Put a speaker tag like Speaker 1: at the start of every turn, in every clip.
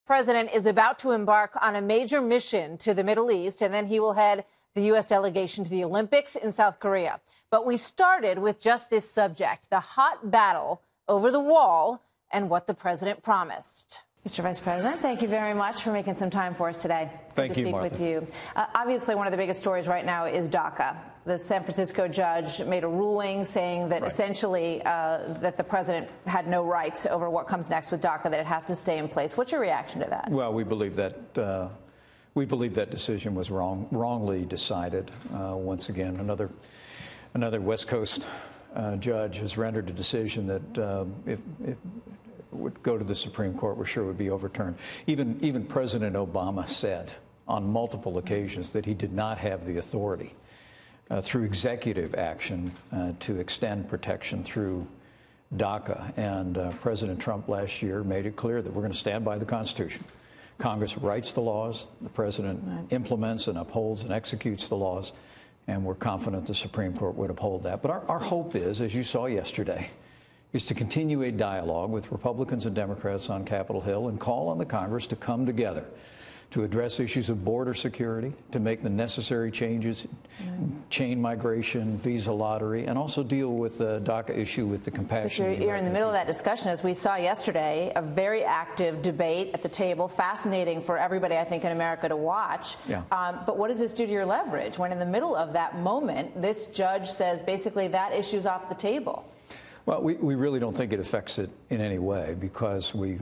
Speaker 1: president is about to embark on a major mission to the Middle East, and then he will head the U.S. delegation to the Olympics in South Korea. But we started with just this subject, the hot battle over the wall and what the president promised. Mr. Vice President, thank you very much for making some time for us today.
Speaker 2: Thank you,
Speaker 1: Good to speak
Speaker 2: Martha.
Speaker 1: with you. Obviously, one of the biggest stories right now is DACA. The San Francisco judge made a ruling saying that essentially that the president had no rights over what comes next with DACA, that it has to stay in place. What's your reaction to that?
Speaker 2: Well, we believe that decision was wrongly decided. Once again, another West Coast judge has rendered a decision that if would go to the Supreme Court, we're sure would be overturned. Even President Obama said on multiple occasions that he did not have the authority through executive action to extend protection through DACA. And President Trump last year made it clear that we're going to stand by the Constitution. Congress writes the laws, the president implements and upholds and executes the laws, and we're confident the Supreme Court would uphold that. But our hope is, as you saw yesterday, is to continue a dialogue with Republicans and Democrats on Capitol Hill and call on the Congress to come together to address issues of border security, to make the necessary changes, chain migration, visa lottery, and also deal with the DACA issue with the compassion.
Speaker 1: You're in the middle of that discussion, as we saw yesterday, a very active debate at the table, fascinating for everybody, I think, in America to watch.
Speaker 2: Yeah.
Speaker 1: But what does this do to your leverage when in the middle of that moment, this judge says basically that issue's off the table?
Speaker 2: Well, we really don't think it affects it in any way, because we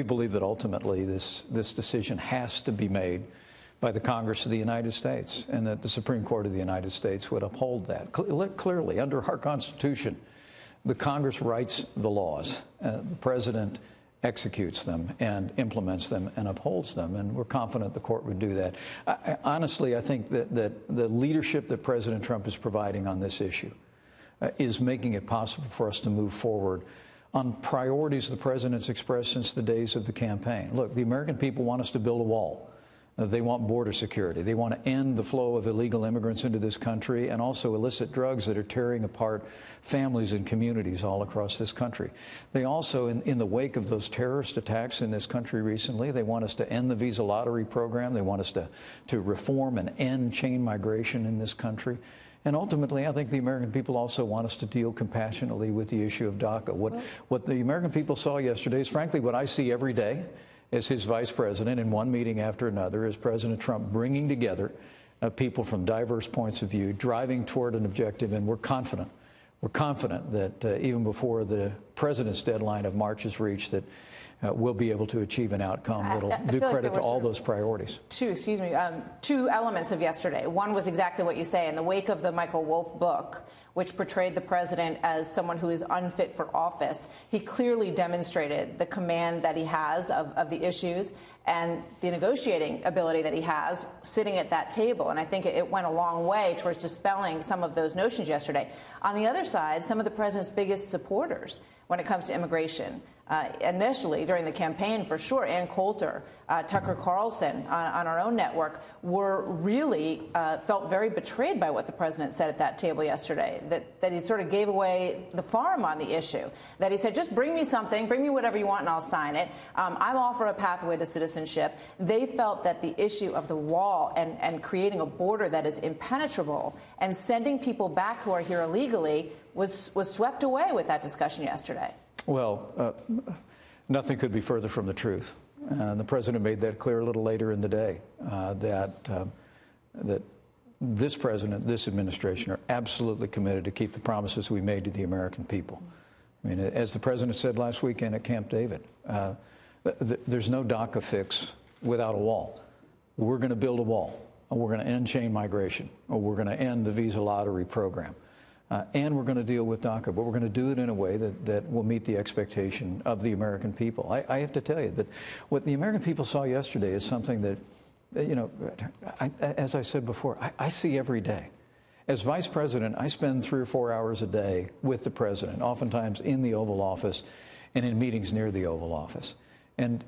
Speaker 2: believe that ultimately this decision has to be made by the Congress of the United States, and that the Supreme Court of the United States would uphold that. Clearly, under our Constitution, the Congress writes the laws. The president executes them and implements them and upholds them, and we're confident the court would do that. Honestly, I think that the leadership that President Trump is providing on this issue is making it possible for us to move forward on priorities the president's expressed since the days of the campaign. Look, the American people want us to build a wall. They want border security. They want to end the flow of illegal immigrants into this country and also illicit drugs that are tearing apart families and communities all across this country. They also, in the wake of those terrorist attacks in this country recently, they want us to end the visa lottery program. They want us to reform and end chain migration in this country. And ultimately, I think the American people also want us to deal compassionately with the issue of DACA. What the American people saw yesterday is, frankly, what I see every day as his vice president in one meeting after another, is President Trump bringing together people from diverse points of view, driving toward an objective, and we're confident. We're confident that even before the president's deadline of March is reached, that we'll be able to achieve an outcome that will do credit to all those priorities.
Speaker 1: Two elements of yesterday. One was exactly what you say. In the wake of the Michael Wolff book, which portrayed the president as someone who is unfit for office, he clearly demonstrated the command that he has of the issues and the negotiating ability that he has sitting at that table. And I think it went a long way towards dispelling some of those notions yesterday. On the other side, some of the president's biggest supporters when it comes to immigration, initially during the campaign, for sure, Ann Coulter, Tucker Carlson on our own network, were really felt very betrayed by what the president said at that table yesterday, that he sort of gave away the farm on the issue, that he said, just bring me something, bring me whatever you want and I'll sign it. I'll offer a pathway to citizenship. They felt that the issue of the wall and creating a border that is impenetrable and sending people back who are here illegally was swept away with that discussion yesterday.
Speaker 2: Well, nothing could be further from the truth. The president made that clear a little later in the day, that this president, this administration are absolutely committed to keep the promises we made to the American people. I mean, as the president said last weekend at Camp David, there's no DACA fix without a wall. We're going to build a wall. We're going to end chain migration. Or we're going to end the visa lottery program. And we're going to deal with DACA, but we're going to do it in a way that will meet the expectation of the American people. I have to tell you that what the American people saw yesterday is something that, you know, as I said before, I see every day. As vice president, I spend 3 or 4 hours a day with the president, oftentimes in the Oval Office and in meetings near the Oval Office. And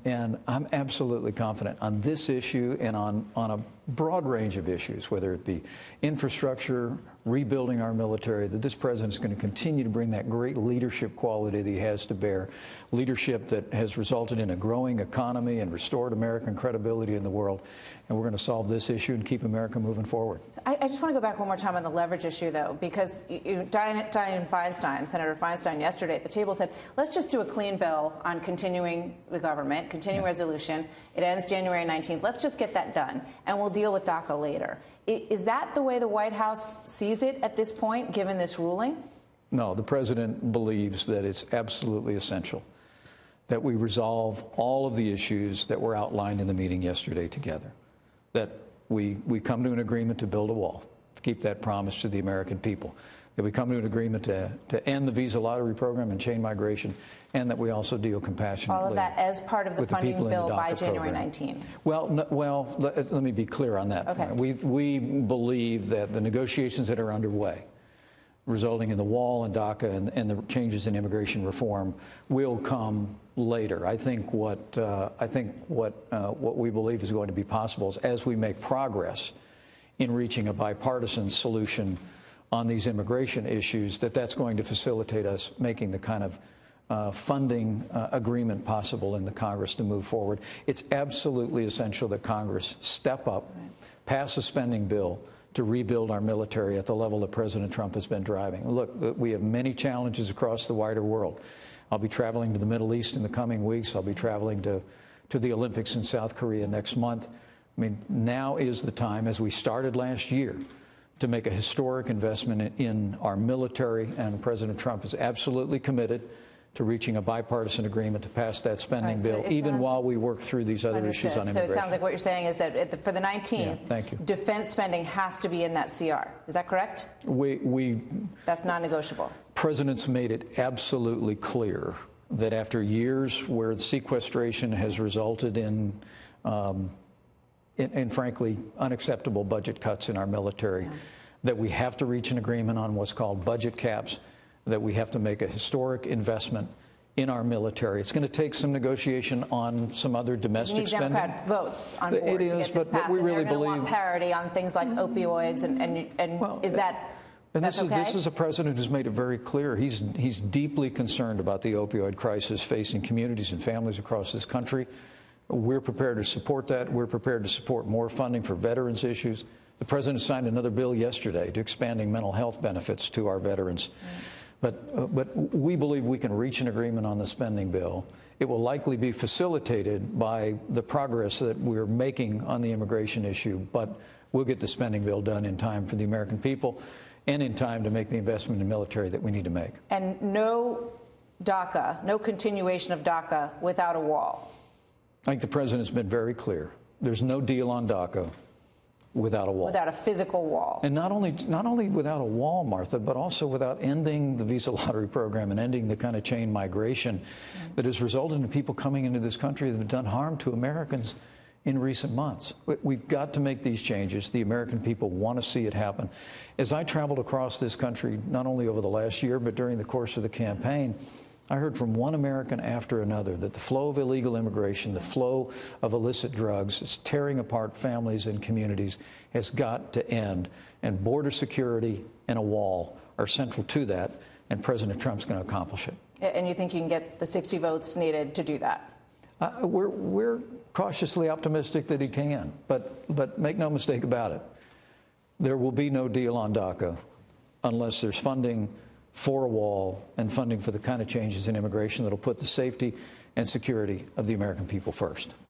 Speaker 2: I'm absolutely confident on this issue and on a broad range of issues, whether it be infrastructure, rebuilding our military, that this president is going to continue to bring that great leadership quality that he has to bear, leadership that has resulted in a growing economy and restored American credibility in the world. And we're going to solve this issue and keep America moving forward.
Speaker 1: I just want to go back one more time on the leverage issue, though, because Dianne Feinstein, Senator Feinstein, yesterday at the table said, let's just do a clean bill on continuing the government, continuing resolution. It ends January 19th. Let's just get that done, and we'll deal with DACA later. Is that the way the White House sees it at this point, given this ruling?
Speaker 2: No, the president believes that it's absolutely essential that we resolve all of the issues that were outlined in the meeting yesterday together, that we come to an agreement to build a wall, to keep that promise to the American people, that we come to an agreement to end the visa lottery program and chain migration, and that we also deal compassionately.
Speaker 1: All of that as part of the funding bill by January 19th.
Speaker 2: Well, let me be clear on that.
Speaker 1: Okay.
Speaker 2: We believe that the negotiations that are underway, resulting in the wall and DACA and the changes in immigration reform, will come later. I think what we believe is going to be possible is, as we make progress in reaching a bipartisan solution on these immigration issues, that's going to facilitate us making the kind of funding agreement possible in the Congress to move forward. It's absolutely essential that Congress step up, pass a spending bill to rebuild our military at the level that President Trump has been driving. Look, we have many challenges across the wider world. I'll be traveling to the Middle East in the coming weeks. I'll be traveling to the Olympics in South Korea next month. I mean, now is the time, as we started last year, to make a historic investment in our military, and President Trump is absolutely committed to reaching a bipartisan agreement to pass that spending bill, even while we work through these other issues on immigration.
Speaker 1: So it sounds like what you're saying is that for the 19th, defense spending has to be in that CR. Is that correct? That's non-negotiable. President's
Speaker 2: made it absolutely clear that after years where sequestration has resulted in frankly, unacceptable budget cuts in our military, that we have to reach an agreement on what's called budget caps, that we have to make a historic investment in our military. It's going to take some negotiation on some other domestic spending.
Speaker 1: Democrat votes on board
Speaker 2: to get
Speaker 1: this passed,
Speaker 2: but we really
Speaker 1: believe they're going to want parity on things like opioids, is that?
Speaker 2: And this is a president who's made it very clear. He's deeply concerned about the opioid crisis facing communities and families across this country. We're prepared to support that. We're prepared to support more funding for veterans issues. The president signed another bill yesterday to expanding mental health benefits to our veterans. But we believe we can reach an agreement on the spending bill. It will likely be facilitated by the progress that we're making on the immigration issue, but we'll get the spending bill done in time for the American people and in time to make the investment in military that we need to make.
Speaker 1: And no DACA, no continuation of DACA without a wall.
Speaker 2: I think the president's been very clear. There's no deal on DACA without a wall.
Speaker 1: Without a physical wall.
Speaker 2: And not only without a wall, Martha, but also without ending the visa lottery program and ending the kind of chain migration that has resulted in people coming into this country that have done harm to Americans in recent months. We've got to make these changes. The American people want to see it happen. As I traveled across this country, not only over the last year, but during the course of the campaign, I heard from one American after another that the flow of illegal immigration, the flow of illicit drugs is tearing apart families and communities, has got to end. And border security and a wall are central to that, and President Trump's going to accomplish it.
Speaker 1: And you think you can get the 60 votes needed to do that?
Speaker 2: We're cautiously optimistic that he can, but make no mistake about it. There will be no deal on DACA unless there's funding for a wall and funding for the kind of changes in immigration that will put the safety and security of the American people first.